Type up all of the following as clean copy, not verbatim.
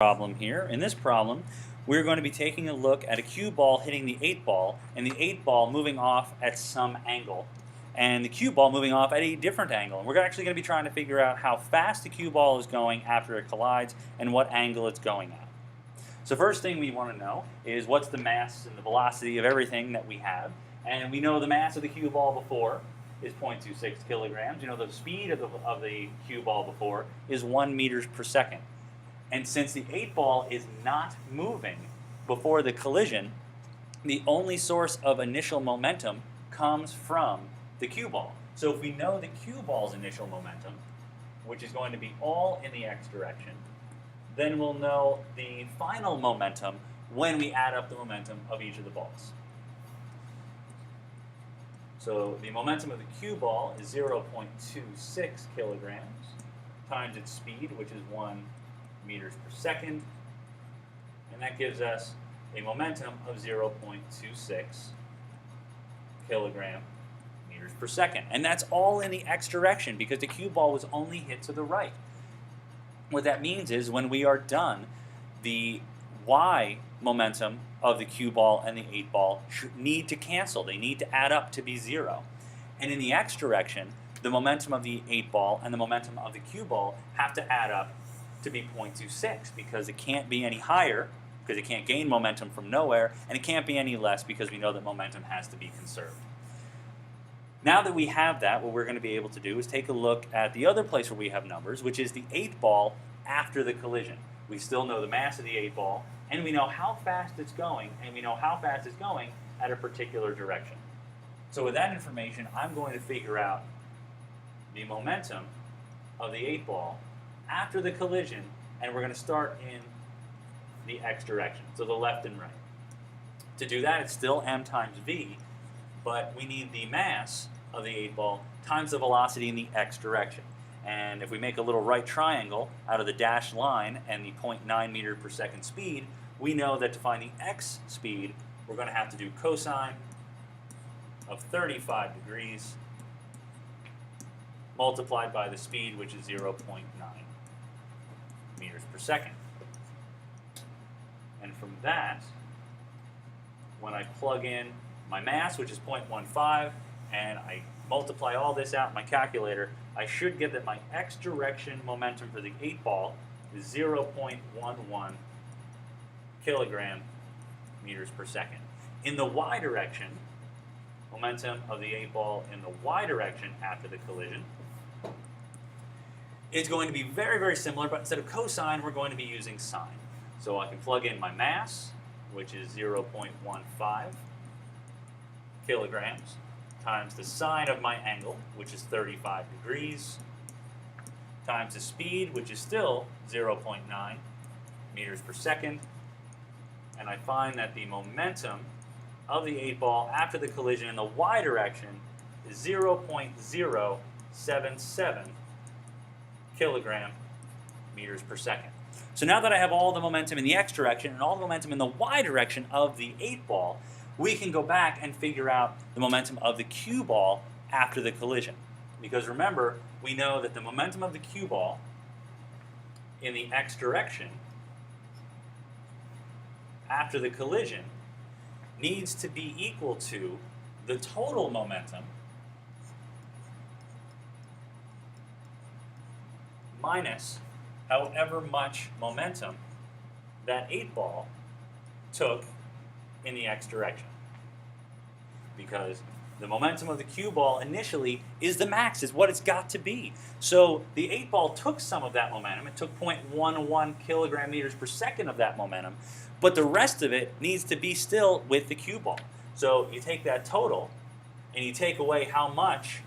Problem here. In this problem, we're going to be taking a look at a cue ball hitting the 8 ball and the 8 ball moving off at some angle and the cue ball moving off at a different angle. And we're actually going to be trying to figure out how fast the cue ball is going after it collides and what angle it's going at. So first thing we want to know is what's the mass and the velocity of everything that we have. And we know the mass of the cue ball before is 0.26 kilograms. You know the speed of the cue ball before is 1 meters per second. And since the 8 ball is not moving before the collision, the only source of initial momentum comes from the cue ball. So if we know the cue ball's initial momentum, which is going to be all in the x direction, then we'll know the final momentum when we add up the momentum of each of the balls. So the momentum of the cue ball is 0.26 kilograms times its speed, which is 1 meters per second, and that gives us a momentum of 0.26 kilogram meters per second. And that's all in the x direction because the cue ball was only hit to the right. What that means is when we are done, the y momentum of the cue ball and the 8 ball need to cancel. They need to add up to be 0. And in the x direction, the momentum of the 8 ball and the momentum of the cue ball have to add up to be 0.26 because it can't be any higher because it can't gain momentum from nowhere, and it can't be any less because we know that momentum has to be conserved. Now that we have that, what we're going to be able to do is take a look at the other place where we have numbers, which is the 8 ball after the collision. We still know the mass of the 8 ball, and we know how fast it's going, and we know how fast it's going at a particular direction. So with that information, I'm going to figure out the momentum of the 8 ball after the collision, and we're going to start in the x direction, so the left and right. To do that, it's still m times v, but we need the mass of the 8 ball times the velocity in the x direction. And if we make a little right triangle out of the dashed line and the 0.9 meter per second speed, we know that to find the x speed, we're going to have to do cosine of 35 degrees multiplied by the speed, which is 0.9 meters per second. And from that, when I plug in my mass, which is 0.15, and I multiply all this out in my calculator, I should get that my x direction momentum for the 8 ball is 0.11 kilogram meters per second. In the y direction, momentum of the 8 ball in the y direction after the collision is going to be very, very similar, but instead of cosine, we're going to be using sine. So I can plug in my mass, which is 0.15 kilograms, times the sine of my angle, which is 35 degrees, times the speed, which is still 0.9 meters per second, and I find that the momentum of the 8 ball after the collision in the y direction is 0.077 kilogram meters per second. So now that I have all the momentum in the x direction and all the momentum in the y direction of the 8 ball, we can go back and figure out the momentum of the cue ball after the collision. Because remember, we know that the momentum of the cue ball in the x direction after the collision needs to be equal to the total momentum minus however much momentum that 8 ball took in the x direction. Because the momentum of the cue ball initially is the max, is what it's got to be. So the 8 ball took some of that momentum. It took 0.11 kilogram meters per second of that momentum, but the rest of it needs to be still with the cue ball. So you take that total and you take away how much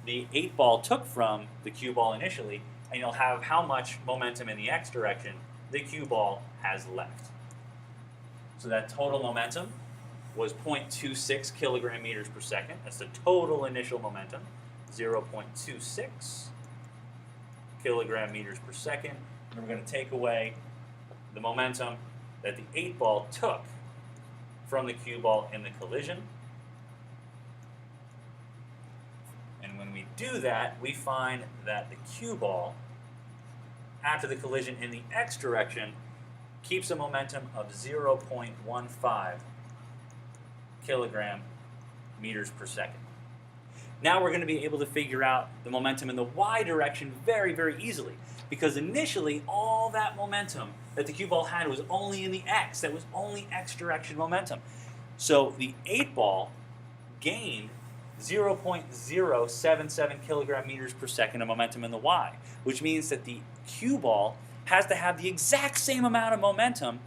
the 8 ball took from the cue ball initially, and you'll have how much momentum in the x direction the cue ball has left. So that total momentum was 0.26 kilogram meters per second. That's the total initial momentum, 0.26 kilogram meters per second. And we're going to take away the momentum that the 8 ball took from the cue ball in the collision. And when we do that, we find that the cue ball, after the collision in the x direction, keeps a momentum of 0.15 kilogram meters per second. Now we're going to be able to figure out the momentum in the y direction very, very easily, because initially all that momentum that the cue ball had was only in the x. That was only x direction momentum. So the 8 ball gained 0.077 kilogram meters per second of momentum in the y, which means that the cue ball has to have the exact same amount of momentum,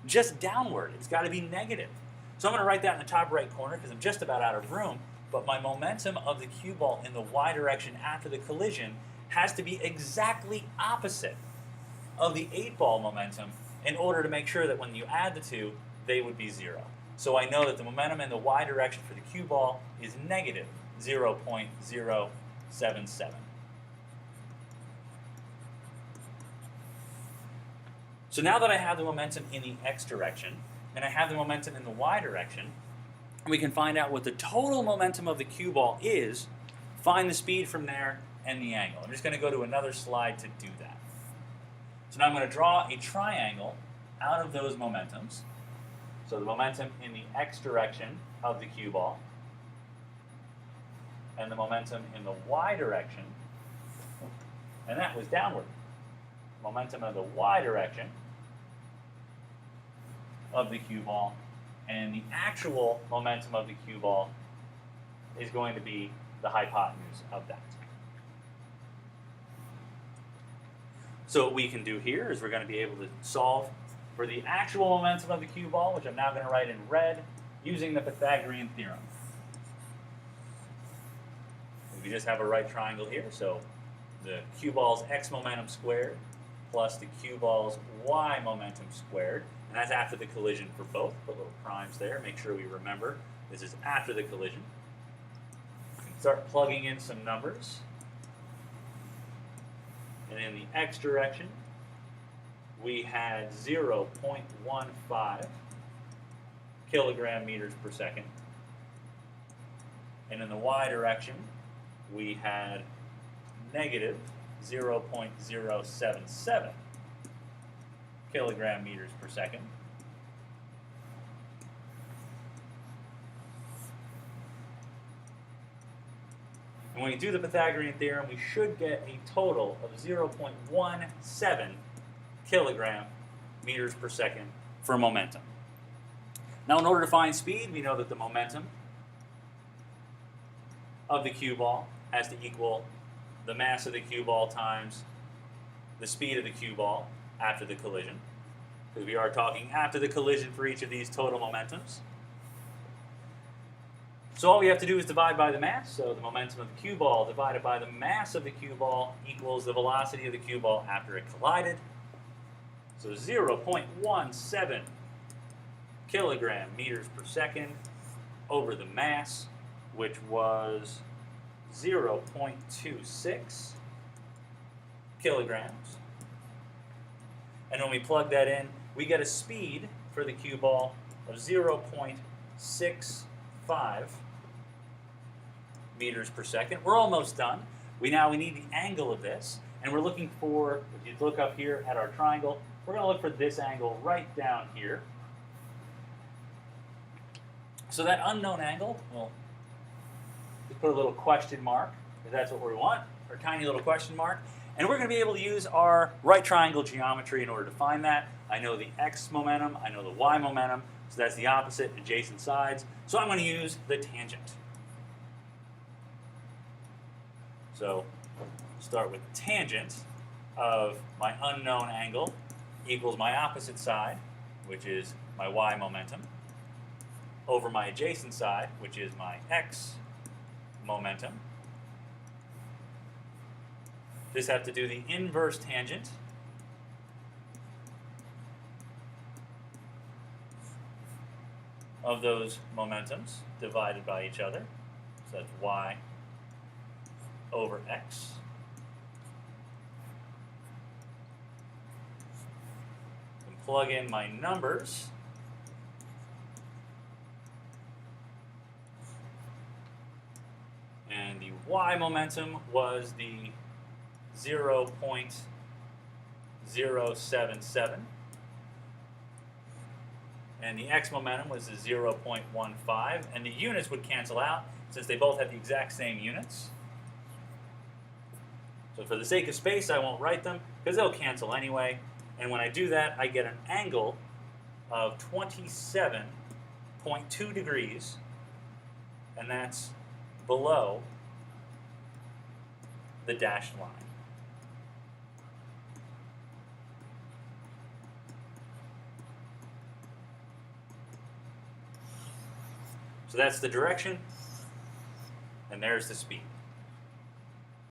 just downward. It's got to be negative. So I'm going to write that in the top right corner because I'm just about out of room, but my momentum of the cue ball in the y direction after the collision has to be exactly opposite of the 8 ball momentum in order to make sure that when you add the two, they would be 0. So I know that the momentum in the y direction for the cue ball is negative 0.077. So now that I have the momentum in the x direction, and I have the momentum in the y direction, we can find out what the total momentum of the cue ball is, find the speed from there, and the angle. I'm just going to go to another slide to do that. So now I'm going to draw a triangle out of those momentums. So the momentum in the x direction of the cue ball, and the momentum in the y direction, and that was downward. Momentum of the y direction of the cue ball, and the actual momentum of the cue ball is going to be the hypotenuse of that. So what we can do here is we're going to be able to solve for the actual momentum of the cue ball, which I'm now going to write in red, using the Pythagorean Theorem. We just have a right triangle here, so the cue ball's x momentum squared plus the cue ball's y momentum squared, and that's after the collision for both. Put little primes there, make sure we remember this is after the collision. We can start plugging in some numbers. And in the x direction, we had 0.15 kilogram meters per second. And in the y direction, we had negative 0.077 kilogram meters per second. And when we do the Pythagorean theorem, we should get a total of 0.17 kilogram meters per second for momentum. Now, in order to find speed, we know that the momentum of the cue ball has to equal the mass of the cue ball times the speed of the cue ball after the collision, because we are talking after the collision for each of these total momentums. So all we have to do is divide by the mass. So the momentum of the cue ball divided by the mass of the cue ball equals the velocity of the cue ball after it collided. So 0.17 kilogram meters per second over the mass, which was 0.26 kilograms. And when we plug that in, we get a speed for the cue ball of 0.65 meters per second. We're almost done. We need the angle of this, and we're looking for, if you look up here at our triangle, we're going to look for this angle right down here. So that unknown angle, we'll just put a little question mark, if that's what we want, or a tiny little question mark. And we're going to be able to use our right triangle geometry in order to find that. I know the x momentum, I know the y momentum, so that's the opposite, adjacent sides. So I'm going to use the tangent. So start with tangent of my unknown angle equals my opposite side, which is my y momentum, over my adjacent side, which is my x momentum. Just have to do the inverse tangent of those momentums divided by each other. So that's y over x. And plug in my numbers. And the y momentum was the 0.077 and the x momentum was 0.15, and the units would cancel out since they both have the exact same units. So for the sake of space, I won't write them because they'll cancel anyway. And when I do that, I get an angle of 27.2 degrees, and that's below the dashed line. So that's the direction, and there's the speed.